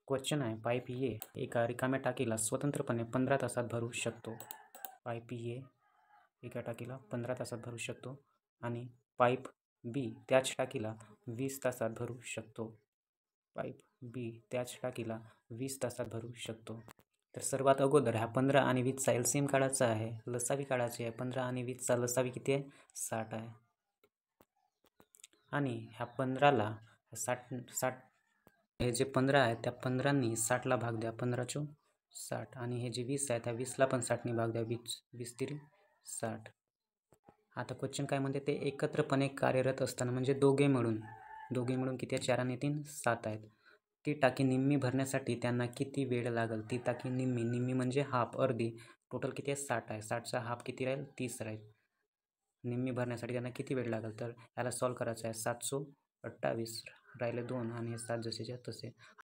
Question आहे, pipe ए एका रिकाम्या टाकीला स्वतंत्रपणे 15 तासात भरू शकतो. पाईप ए एका टाकीला 15 तासात भरू शकतो आणि पाईप बी त्याच टाकीला 20 तासात भरू शकतो. पाईप बी त्याच टाकीला 20 तासात भरू शकतो. तर सर्वात अगोदर ह्या 15 आणि 20चा एलसीएम काढायचा आहे, लसावी काढायची आहे. 15 आणि 20चा लसावी किती आहे? 60 आहे. आणि ह्या 15ला 60 हे जे 15 आहे त्या 15नी 60ला भाग द्या, 15 चौ 60. आणि हे जे 20 आहे त्या 20ला पण 60नी भाग द्या, 20 तिरी 60. आता क्वेश्चन काय म्हणते, ते एकत्रपणे कार्यरत असताना म्हणजे दोघे मिळून किती आहे? 4 आणि 3 7 आहेत. ती टाकी निम्मी भरण्यासाठी त्यांना किती वेळ लागेल? ती टाकी निम्मी म्हणजे हाफ, अर्धी. टोटल किती आहे? 60 आहे. 60चा हाफ किती राहील? 30 राहील. निम्मी भरण्यासाठी त्यांना किती वेळ लागेल? तर याला सॉल्व करायचं आहे. 7 चौ 28 राहिले 2 आणि हे 7 जसेच्या तसे.